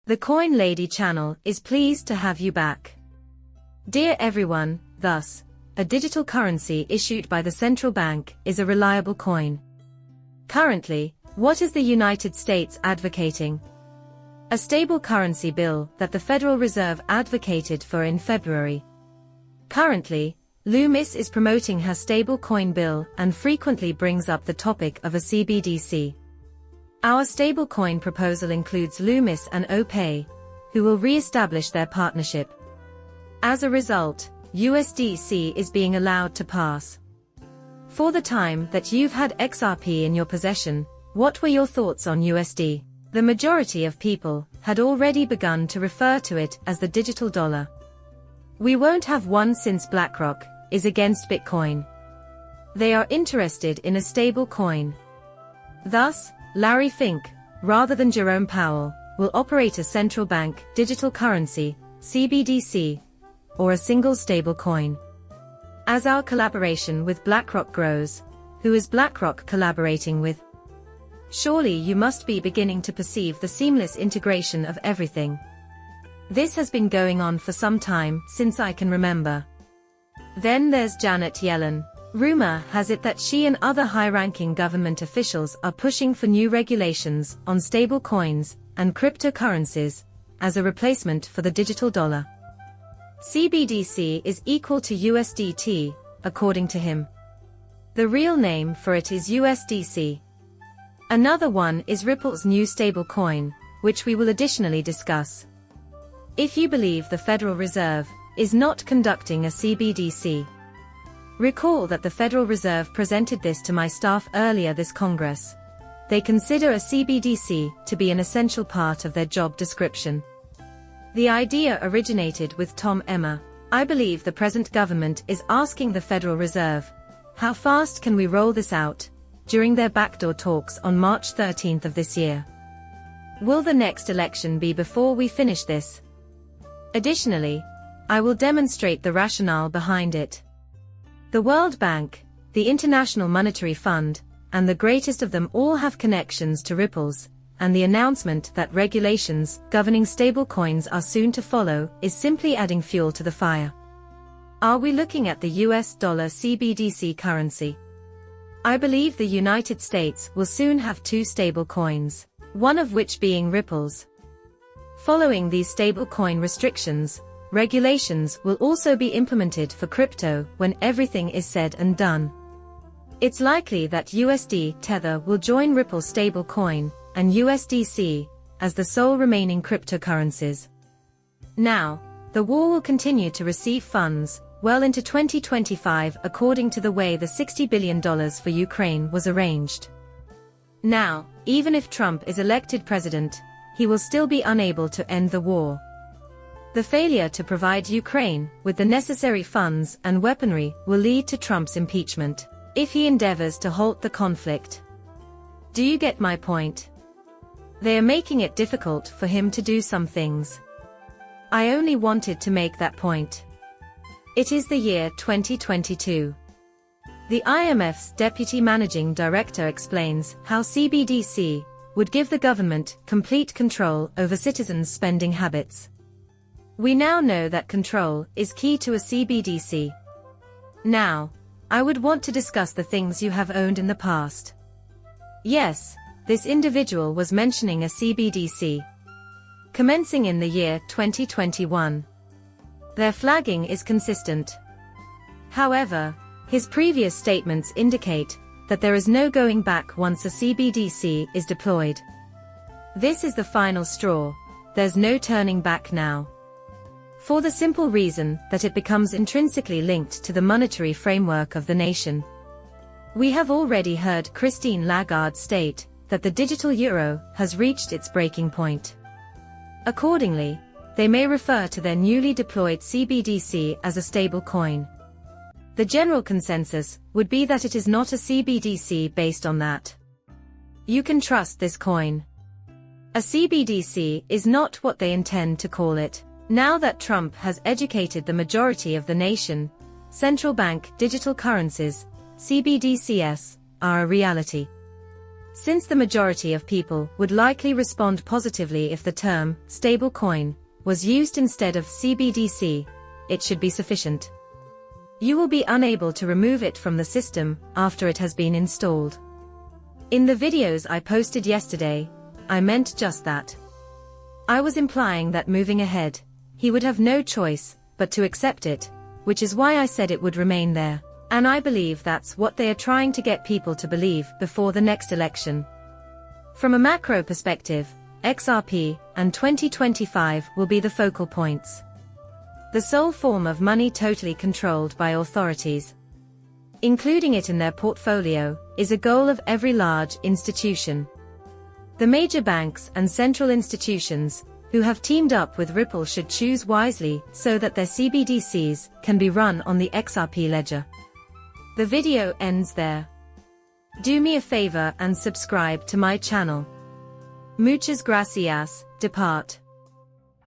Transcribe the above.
The Coin Lady channel is pleased to have you back. Dear everyone, thus, a digital currency issued by the central bank is a reliable coin. Currently, what is the United States advocating? A stable currency bill that the Federal Reserve advocated for in February. Currently, Loomis is promoting her stable coin bill and frequently brings up the topic of a CBDC. Our stablecoin proposal includes Loomis and OPay, who will re-establish their partnership. As a result, USDC is being allowed to pass. For the time that you've had XRP in your possession, what were your thoughts on USD? The majority of people had already begun to refer to it as the digital dollar. We won't have one since BlackRock is against Bitcoin. They are interested in a stable coin. Thus, Larry Fink, rather than Jerome Powell, will operate a central bank digital currency, CBDC, or a single stable coin. As our collaboration with BlackRock grows, who is BlackRock collaborating with? Surely you must be beginning to perceive the seamless integration of everything. This has been going on for some time, since I can remember. Then there's Janet Yellen. Rumor has it that she and other high-ranking government officials are pushing for new regulations on stable coins and cryptocurrencies as a replacement for the digital dollar. CBDC is equal to USDT, according to him. The real name for it is USDC. Another one is Ripple's new stable coin, which we will additionally discuss. If you believe the Federal Reserve is not conducting a CBDC, recall that the Federal Reserve presented this to my staff earlier this Congress. They consider a CBDC to be an essential part of their job description. The idea originated with Tom Emmer. I believe the present government is asking the Federal Reserve, how fast can we roll this out, during their backdoor talks on March 13th of this year. Will the next election be before we finish this? Additionally, I will demonstrate the rationale behind it. The World Bank, the International Monetary Fund, and the greatest of them all have connections to Ripple's, and the announcement that regulations governing stablecoins are soon to follow is simply adding fuel to the fire. Are we looking at the US dollar CBDC currency? I believe the United States will soon have two stable coins, one of which being Ripple's. Following these stablecoin restrictions, regulations will also be implemented for crypto when everything is said and done. It's likely that USD Tether will join Ripple's stablecoin and USDC as the sole remaining cryptocurrencies. Now, the war will continue to receive funds well into 2025 according to the way the $60 billion for Ukraine was arranged. Now, even if Trump is elected president, he will still be unable to end the war. The failure to provide Ukraine with the necessary funds and weaponry will lead to Trump's impeachment, if he endeavors to halt the conflict. Do you get my point? They are making it difficult for him to do some things. I only wanted to make that point. It is the year 2022. The IMF's Deputy Managing Director explains how CBDC would give the government complete control over citizens' spending habits. We now know that control is key to a CBDC. Now, I would want to discuss the things you have owned in the past. Yes, this individual was mentioning a CBDC. Commencing in the year 2021. Their flagging is consistent. However, his previous statements indicate that there is no going back once a CBDC is deployed. This is the final straw. There's no turning back now. For the simple reason that it becomes intrinsically linked to the monetary framework of the nation. We have already heard Christine Lagarde state that the digital euro has reached its breaking point. Accordingly, they may refer to their newly deployed CBDC as a stable coin. The general consensus would be that it is not a CBDC based on that. You can trust this coin. A CBDC is not what they intend to call it. Now that Trump has educated the majority of the nation, central bank digital currencies, CBDCs, are a reality. Since the majority of people would likely respond positively if the term stablecoin was used instead of CBDC, it should be sufficient. You will be unable to remove it from the system after it has been installed. In the videos I posted yesterday, I meant just that. I was implying that moving ahead, he would have no choice but to accept it, which is why I said it would remain there, and I believe that's what they are trying to get people to believe before the next election. From a macro perspective, XRP and 2025 will be the focal points. The sole form of money totally controlled by authorities. Including it in their portfolio is a goal of every large institution. The major banks and central institutions who have teamed up with Ripple should choose wisely so that their CBDCs can be run on the XRP ledger. The video ends there. Do me a favor and subscribe to my channel. Muchas gracias, depart.